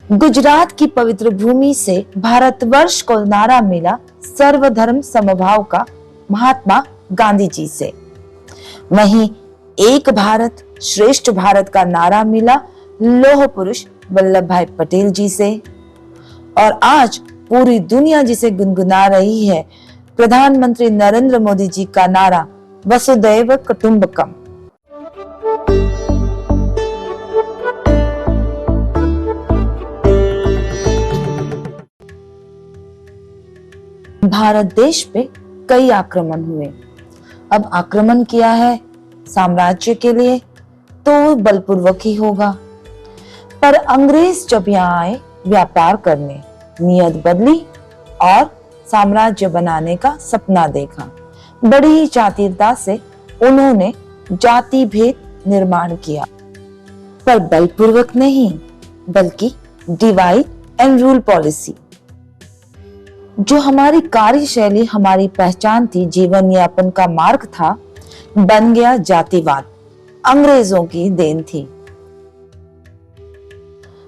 गुजरात की पवित्र भूमि से भारतवर्ष को नारा मिला सर्वधर्म समभाव का महात्मा गांधी जी से। वहीं एक भारत श्रेष्ठ भारत का नारा मिला लौह पुरुष वल्लभ भाई पटेल जी से। और आज पूरी दुनिया जिसे गुनगुना रही है प्रधानमंत्री नरेंद्र मोदी जी का नारा वसुधैव कुटुंबकम। भारत देश पे कई आक्रमण हुए। अब आक्रमण किया है साम्राज्य के लिए तो बलपूर्वक ही होगा। पर अंग्रेज जब यहाँ आए व्यापार करने, नियत बदली और साम्राज्य बनाने का सपना देखा। बड़ी ही चातुरता से उन्होंने जाति भेद निर्माण किया, पर बलपूर्वक नहीं बल्कि डिवाइड एंड रूल पॉलिसी। जो हमारी कार्यशैली, हमारी पहचान थी, जीवन यापन का मार्ग था, बन गया जातिवाद। अंग्रेजों की देन थी।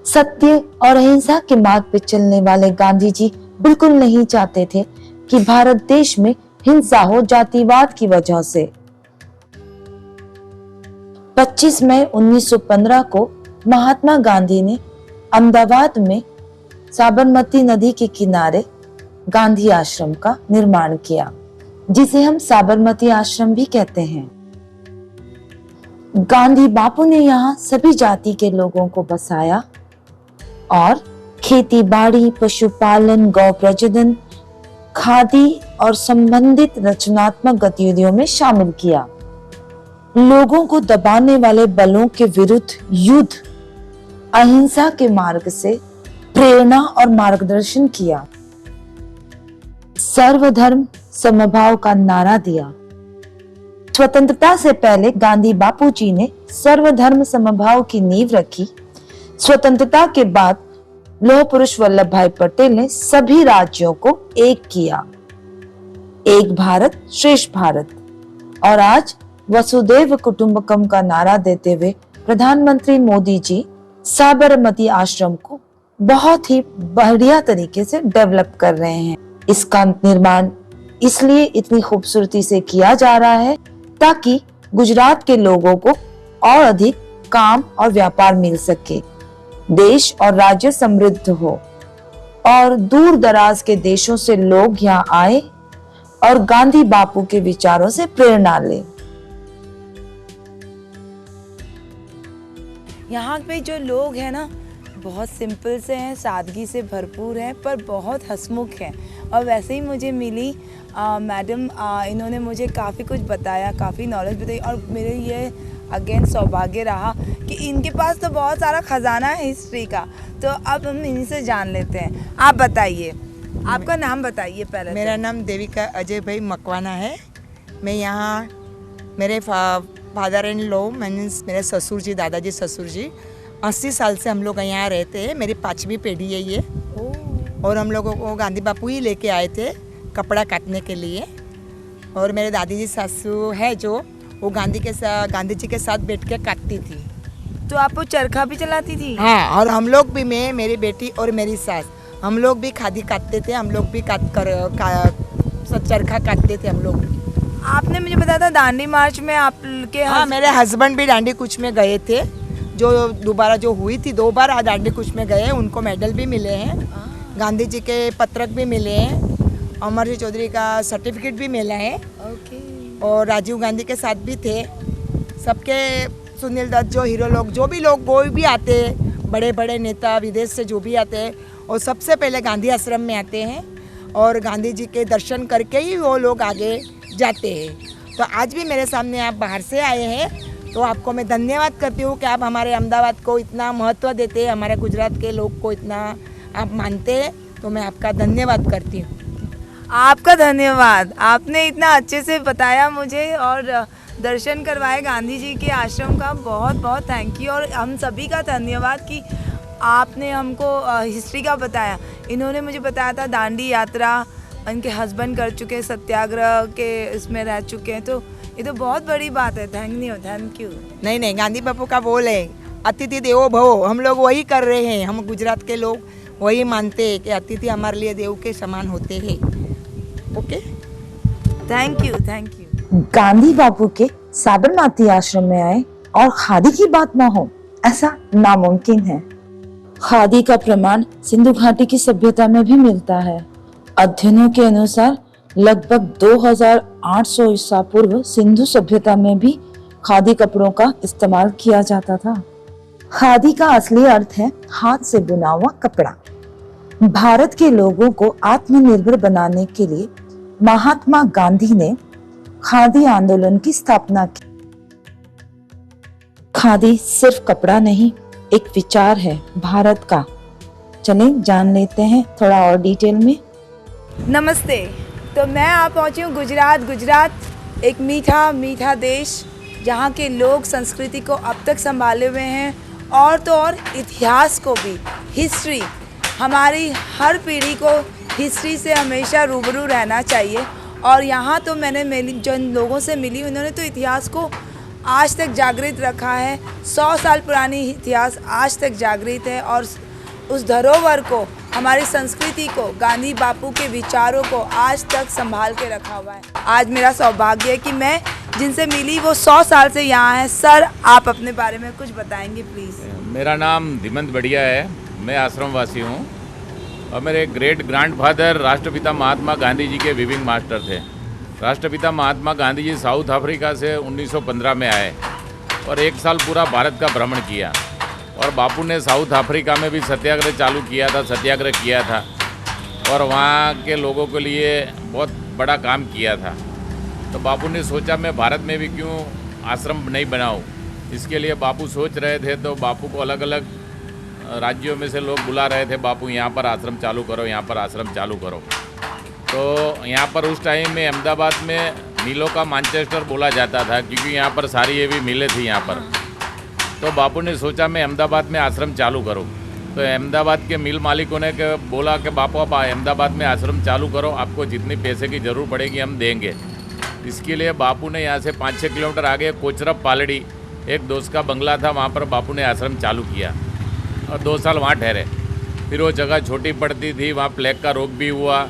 सत्य और अहिंसा के मार्ग पर चलने वाले गांधी जी बिल्कुल नहीं चाहते थे कि भारत देश में हिंसा हो जातिवाद की वजह से। 25 मई 1915 को महात्मा गांधी ने अहमदाबाद में साबरमती नदी के किनारे गांधी आश्रम का निर्माण किया, जिसे हम साबरमती आश्रम भी कहते हैं। गांधी बापू ने यहाँ सभी जाति के लोगों को बसाया और खेती बाड़ी, पशुपालन, गौ प्रजनन, खादी और संबंधित रचनात्मक गतिविधियों में शामिल किया। लोगों को दबाने वाले बलों के विरुद्ध युद्ध, अहिंसा के मार्ग से प्रेरणा और मार्गदर्शन किया। सर्वधर्म समभाव का नारा दिया। स्वतंत्रता से पहले गांधी बापू जी ने सर्वधर्म समभाव की नींव रखी। स्वतंत्रता के बाद लौह पुरुष वल्लभ भाई पटेल ने सभी राज्यों को एक किया। एक भारत श्रेष्ठ भारत। और आज वसुधैव कुटुंबकम का नारा देते हुए प्रधानमंत्री मोदी जी साबरमती आश्रम को बहुत ही बढ़िया तरीके से डेवलप कर रहे हैं। इसका निर्माण इसलिए इतनी खूबसूरती से किया जा रहा है ताकि गुजरात के लोगों को और अधिक काम और व्यापार मिल सके, देश और राज्य समृद्ध हो और दूर दराज के देशों से लोग यहाँ आए और गांधी बापू के विचारों से प्रेरणा ले। यहाँ पे जो लोग हैं ना, बहुत सिंपल से हैं, सादगी से भरपूर हैं, पर बहुत हंसमुख हैं। और वैसे ही मुझे मिली मैडम, इन्होंने मुझे काफ़ी कुछ बताया, काफ़ी नॉलेज बताई। और मेरे ये अगेन सौभाग्य रहा कि इनके पास तो बहुत सारा खजाना है हिस्ट्री का। तो अब हम इन्हीं से जान लेते हैं। आप बताइए, आपका नाम बताइए पहले। मेरा नाम देविका अजय भाई मकवाना है। मैं यहाँ, मेरे फादर इन लॉ मीन्स मेरे ससुर जी, दादाजी ससुर जी 80 साल से हम लोग यहाँ रहते हैं। मेरी 5वीं पीढ़ी है ये। और हम लोगों को गांधी बापू ही लेके आए थे कपड़ा काटने के लिए। और मेरे दादी जी सासू है जो, वो गांधी जी के साथ बैठ के काटती थी। तो आप वो चरखा भी चलाती थी? हाँ, और हम लोग भी, मैं, मेरी बेटी और मेरी सास, हम लोग भी खादी काटते थे। हम लोग भी चरखा काटते थे हम लोग। आपने मुझे बताया था दांडी मार्च में आपके हाँ, मेरे हस्बैंड भी दांडी कूच में गए थे। जो दोबारा जो हुई थी 2 बार दांडी कूच में गए, उनको मेडल भी मिले हैं, गांधी जी के पत्रक भी मिले हैं, अमर जी चौधरी का सर्टिफिकेट भी मिला है। और राजीव गांधी के साथ भी थे सबके। सुनील दत्त, जो हीरो लोग, जो भी लोग कोई भी आते हैं, बड़े बड़े नेता विदेश से जो भी आते हैं, और सबसे पहले गांधी आश्रम में आते हैं और गांधी जी के दर्शन करके ही वो लोग आगे जाते हैं। तो आज भी मेरे सामने आप बाहर से आए हैं, तो आपको मैं धन्यवाद करती हूँ कि आप हमारे अहमदाबाद को इतना महत्व देते हैं, हमारे गुजरात के लोग को इतना आप मानते हैं। तो मैं आपका धन्यवाद करती हूँ। आपका धन्यवाद, आपने इतना अच्छे से बताया मुझे और दर्शन करवाए गांधी जी के आश्रम का। बहुत बहुत थैंक यू। और हम सभी का धन्यवाद कि आपने हमको हिस्ट्री का बताया। इन्होंने मुझे बताया था दांडी यात्रा, इनके हस्बैंड कर चुके हैं, सत्याग्रह के इसमें रह चुके हैं। तो ये तो बहुत बड़ी बात है। Thank you. नहीं, गांधी बापू का बोल है, अतिथि देवो भव, हम लोग वही कर रहे हैं। हम गुजरात के लोग वही मानते हैं कि अतिथि हमारे लिए देव के समान होते हैं। Okay, thank you. Gandhi Bapu के साबरमती आश्रम में आए और खादी की बात ना हो, ऐसा नामुमकिन है। खादी का प्रमाण सिंधु घाटी की सभ्यता में भी मिलता है। अध्ययनों के अनुसार लगभग 2800 ईसा पूर्व सिंधु सभ्यता में भी खादी कपड़ों का इस्तेमाल किया जाता था। खादी का असली अर्थ है हाथ से बुना हुआ कपड़ा। भारत के लोगों को आत्मनिर्भर बनाने के लिए महात्मा गांधी ने खादी आंदोलन की स्थापना की। खादी सिर्फ कपड़ा नहीं, एक विचार है भारत का। चलें जान लेते हैं थोड़ा और डिटेल में। नमस्ते। तो मैं आ पहुंची हूँ गुजरात एक मीठा देश, जहाँ के लोग संस्कृति को अब तक संभाले हुए हैं और तो और इतिहास को भी। हिस्ट्री, हमारी हर पीढ़ी को हिस्ट्री से हमेशा रूबरू रहना चाहिए। और यहाँ तो मैंने जो लोगों से मिली, उन्होंने तो इतिहास को आज तक जागृत रखा है। 100 साल पुरानी इतिहास आज तक जागृत है और उस धरोहर को, हमारी संस्कृति को, गांधी बापू के विचारों को आज तक संभाल के रखा हुआ है। आज मेरा सौभाग्य है कि मैं जिनसे मिली वो 100 साल से यहाँ हैं। सर, आप अपने बारे में कुछ बताएंगे प्लीज़? मेरा नाम धीमंत बढ़िया है, मैं आश्रम वासी हूँ और मेरे ग्रेट ग्रैंडफादर राष्ट्रपिता महात्मा गांधी जी के वीविंग मास्टर थे। राष्ट्रपिता महात्मा गांधी जी साउथ अफ्रीका से 1915 में आए और 1 साल पूरा भारत का भ्रमण किया। और बापू ने साउथ अफ्रीका में भी सत्याग्रह चालू किया था, सत्याग्रह किया था और वहाँ के लोगों के लिए बहुत बड़ा काम किया था। तो बापू ने सोचा मैं भारत में भी क्यों आश्रम नहीं बनाऊँ। इसके लिए बापू सोच रहे थे, तो बापू को अलग अलग राज्यों में से लोग बुला रहे थे, बापू यहाँ पर आश्रम चालू करो, यहाँ पर आश्रम चालू करो। तो यहाँ पर उस टाइम में अहमदाबाद में मिलों का मैनचेस्टर बोला जाता था, क्योंकि यहाँ पर सारी ये भी मिलें थी यहाँ पर। तो बापू ने सोचा मैं अहमदाबाद में आश्रम चालू करूँ। तो अहमदाबाद के मिल मालिकों ने बोला कि बापू आप अहमदाबाद में आश्रम चालू करो, आपको जितनी पैसे की ज़रूरत पड़ेगी हम देंगे। इसके लिए बापू ने यहाँ से 5-6 किलोमीटर आगे कोचरब पालड़ी एक दोस्त का बंगला था, वहाँ पर बापू ने आश्रम चालू किया और 2 साल वहाँ ठहरे। फिर वो जगह छोटी पड़ती थी, वहाँ प्लेग का रोग भी हुआ।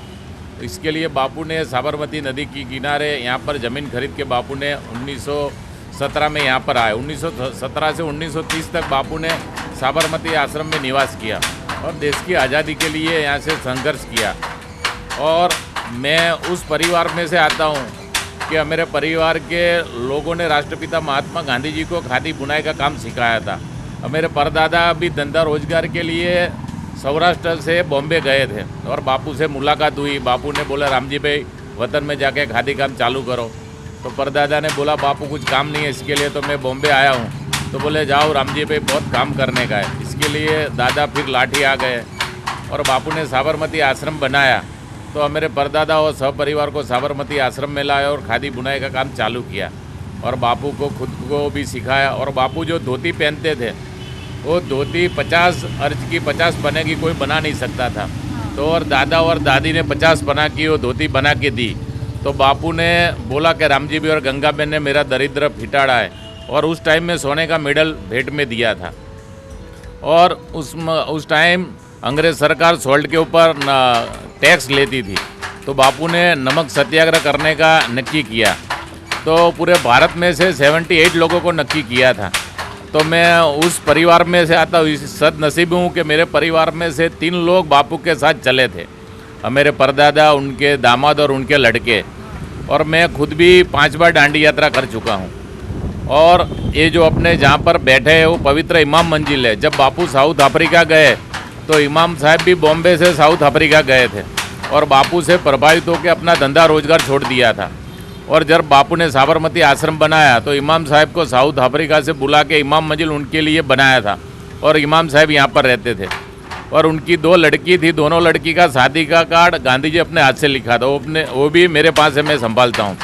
इसके लिए बापू ने साबरमती नदी की किनारे यहाँ पर ज़मीन खरीद के बापू ने 1917 में यहाँ पर आए। 1917 से 1930 तक बापू ने साबरमती आश्रम में निवास किया और देश की आज़ादी के लिए यहाँ से संघर्ष किया। और मैं उस परिवार में से आता हूँ कि मेरे परिवार के लोगों ने राष्ट्रपिता महात्मा गांधी जी को खादी बुनाई का काम सिखाया था। और मेरे परदादा भी धंधा रोजगार के लिए सौराष्ट्र से बॉम्बे गए थे और बापू से मुलाकात हुई। बापू ने बोला रामजी भाई वतन में जाके खादी काम चालू करो। तो परदादा ने बोला बापू कुछ काम नहीं है इसके लिए, तो मैं बॉम्बे आया हूँ। तो बोले जाओ रामजी भाई बहुत काम करने का है। इसके लिए दादा फिर लाठी आ गए और बापू ने साबरमती आश्रम बनाया। तो मेरे परदादा और सपरिवार को साबरमती आश्रम में लाए और खादी बुनाई का काम चालू किया और बापू को खुद को भी सिखाया। और बापू जो धोती पहनते थे वो धोती 50 अर्ज की 50 पने की कोई बना नहीं सकता था। तो और दादा और दादी ने 50 पना की वो धोती बना के दी। तो बापू ने बोला कि रामजी भी और गंगा बहन ने मेरा दरिद्र फिटाड़ा है और उस टाइम में सोने का मेडल भेंट में दिया था। और उस टाइम अंग्रेज़ सरकार सॉल्ट के ऊपर टैक्स लेती थी। तो बापू ने नमक सत्याग्रह करने का नक्की किया। तो पूरे भारत में से 78 लोगों को नक्की किया था। तो मैं उस परिवार में से आता हूँ। सदनसीब हूँ कि मेरे परिवार में से 3 लोग बापू के साथ चले थे, मेरे परदादा, उनके दामाद और उनके लड़के। और मैं खुद भी 5 बार डांडी यात्रा कर चुका हूँ। और ये जो अपने जहाँ पर बैठे हैं वो पवित्र इमाम मंजिल है। जब बापू साउथ अफ्रीका गए तो इमाम साहब भी बॉम्बे से साउथ अफ्रीका गए थे और बापू से प्रभावित होकर अपना धंधा रोजगार छोड़ दिया था। और जब बापू ने साबरमती आश्रम बनाया तो इमाम साहब को साउथ अफ्रीका से बुला के इमाम मंजिल उनके लिए बनाया था और इमाम साहब यहाँ पर रहते थे। और उनकी 2 लड़की थी, दोनों लड़की का शादी का कार्ड गांधी जी अपने हाथ से लिखा था, वो भी मेरे पास है, मैं संभालता हूँ।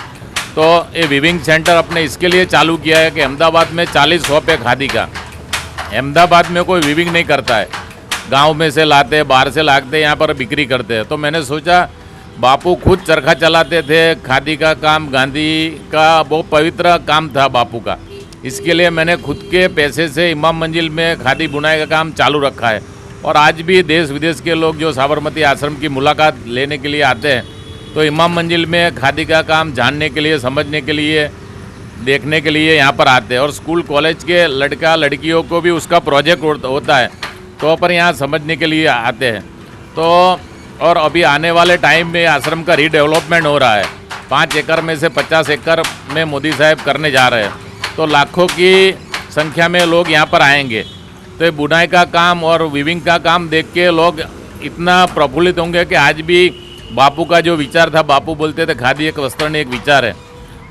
तो ये वीविंग सेंटर अपने इसके लिए चालू किया है कि अहमदाबाद में 40 शॉप है खादी का। अहमदाबाद में कोई वीविंग नहीं करता है, गांव में से लाते हैं, बाहर से लाते हैं, यहाँ पर बिक्री करते हैं। तो मैंने सोचा बापू खुद चरखा चलाते थे, खादी का काम गांधी का बहुत पवित्र काम था बापू का। इसके लिए मैंने खुद के पैसे से इमाम मंजिल में खादी बुनाई का काम चालू रखा है। और आज भी देश विदेश के लोग जो साबरमती आश्रम की मुलाकात लेने के लिए आते हैं तो इमाम मंजिल में खादी का काम जानने के लिए, समझने के लिए, देखने के लिए यहाँ पर आते हैं। और स्कूल कॉलेज के लड़का लड़कियों को भी उसका प्रोजेक्ट होता है तो पर यहाँ समझने के लिए आते हैं। तो और अभी आने वाले टाइम में आश्रम का रीडेवलपमेंट हो रहा है। 5 एकड़ में से 50 एकड़ में मोदी साहब करने जा रहे हैं, तो लाखों की संख्या में लोग यहाँ पर आएंगे। तो ये बुनाई का काम और वीविंग का काम देख के लोग इतना प्रफुल्लित होंगे कि आज भी बापू का जो विचार था, बापू बोलते थे खादी एक वस्त्र नहीं एक विचार है,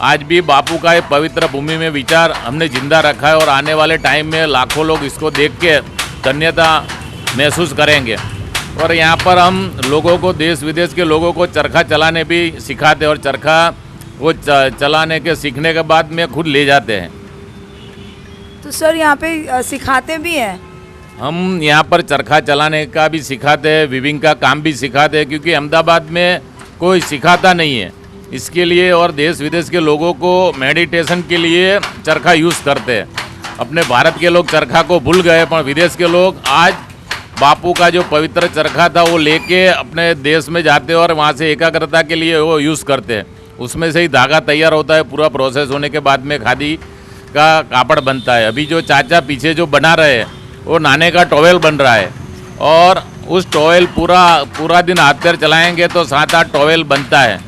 आज भी बापू का ये पवित्र भूमि में विचार हमने जिंदा रखा है। और आने वाले टाइम में लाखों लोग इसको देख के धन्यता महसूस करेंगे। और यहाँ पर हम लोगों को, देश विदेश के लोगों को चरखा चलाने भी सिखाते हैं और चरखा वो चलाने के सीखने के बाद में खुद ले जाते हैं। तो सर यहाँ पे सिखाते भी हैं? हम यहाँ पर चरखा चलाने का भी सिखाते हैं, वीविंग का काम भी सिखाते हैं, क्योंकि अहमदाबाद में कोई सिखाता नहीं है इसके लिए। और देश विदेश के लोगों को मेडिटेशन के लिए चरखा यूज़ करते हैं। अपने भारत के लोग चरखा को भूल गए, पर विदेश के लोग आज बापू का जो पवित्र चरखा था वो लेके अपने देश में जाते हैं और वहाँ से एकाग्रता के लिए वो यूज़ करते हैं। उसमें से ही धागा तैयार होता है, पूरा प्रोसेस होने के बाद में खादी का कापड़ बनता है। अभी जो चाचा पीछे जो बना रहे हैं वो नाने का टॉवेल बन रहा है और उस टॉवेल पूरा दिन हाथ पैर चलाएंगे तो 7-8 टॉवेल बनता है।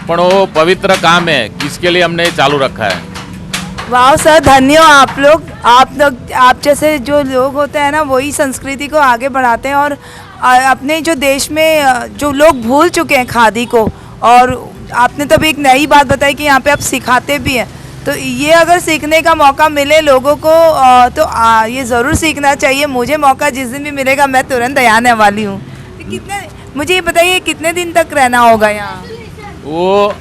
पर वो पवित्र काम है, इसके लिए हमने चालू रखा है। वाह सर, धन्य हो आप लोग। आप जैसे जो लोग होते हैं ना वही संस्कृति को आगे बढ़ाते हैं। और अपने जो देश में जो लोग भूल चुके हैं खादी को, और आपने तब एक नई बात बताई कि यहाँ पे आप सिखाते भी हैं, तो ये अगर सीखने का मौका मिले लोगों को तो ये ज़रूर सीखना चाहिए। मुझे मौका जिस दिन भी मिलेगा मैं तुरंत आने वाली हूँ। तो मुझे ये बताइए कितने दिन तक रहना होगा यहाँ? वो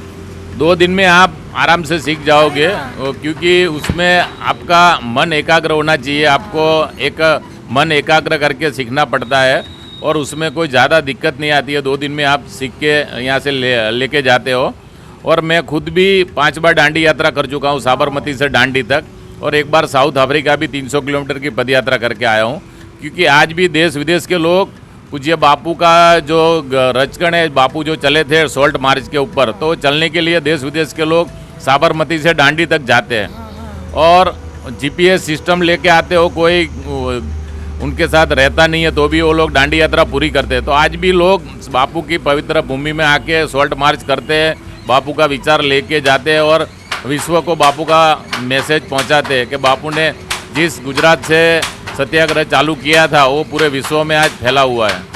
2 दिन में आप आराम से सीख जाओगे, क्योंकि उसमें आपका मन एकाग्र होना चाहिए। आपको एक मन एकाग्र करके सीखना पड़ता है और उसमें कोई ज़्यादा दिक्कत नहीं आती है। 2 दिन में आप सीख के यहाँ से लेके जाते हो। और मैं खुद भी 5 बार दांडी यात्रा कर चुका हूँ, साबरमती से दांडी तक, और एक बार साउथ अफ्रीका भी 300 किलोमीटर की पद यात्रा करके आया हूँ। क्योंकि आज भी देश विदेश के लोग पूज्य बापू का जो रचकन है, बापू जो चले थे सॉल्ट मार्च के ऊपर, तो चलने के लिए देश विदेश के लोग साबरमती से दांडी तक जाते हैं। और GPS सिस्टम लेके आते हो, कोई उनके साथ रहता नहीं है तो भी वो लोग दांडी यात्रा पूरी करते हैं। तो आज भी लोग बापू की पवित्र भूमि में आके सॉल्ट मार्च करते हैं, बापू का विचार लेके जाते हैं और विश्व को बापू का मैसेज पहुंचाते हैं कि बापू ने जिस गुजरात से सत्याग्रह चालू किया था वो पूरे विश्व में आज फैला हुआ है।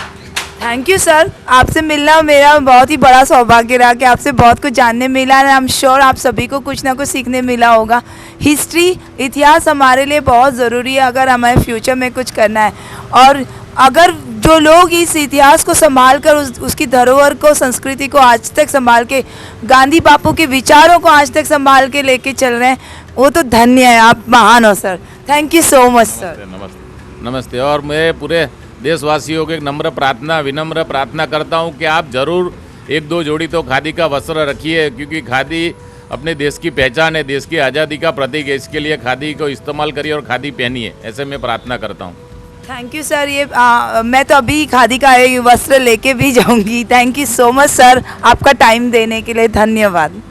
थैंक यू सर, आपसे मिलना मेरा बहुत ही बड़ा सौभाग्य रहा कि आपसे बहुत कुछ जानने मिला है। आई एम श्योर आप सभी को कुछ ना कुछ सीखने मिला होगा। हिस्ट्री, इतिहास हमारे लिए बहुत ज़रूरी है अगर हमें फ्यूचर में कुछ करना है। और अगर जो लोग इस इतिहास को संभाल कर उसकी धरोहर को, संस्कृति को आज तक संभाल के, गांधी बापू के विचारों को आज तक संभाल के लेके चल रहे हैं, वो तो धन्य है। आप महान हो sir. Thank you so much sir. नमस्ते। और मैं पूरे देशवासियों को एक विनम्र प्रार्थना करता हूं कि आप ज़रूर 1-2 जोड़ी तो खादी का वस्त्र रखिए, क्योंकि खादी अपने देश की पहचान है, देश की आज़ादी का प्रतीक है। इसके लिए खादी को इस्तेमाल करिए और खादी पहनिए, ऐसे मैं प्रार्थना करता हूँ। Thank you sir. ये मैं तो अभी खादी का वस्त्र लेके भी जाऊंगी। Thank you so much sir, आपका टाइम देने के लिए धन्यवाद।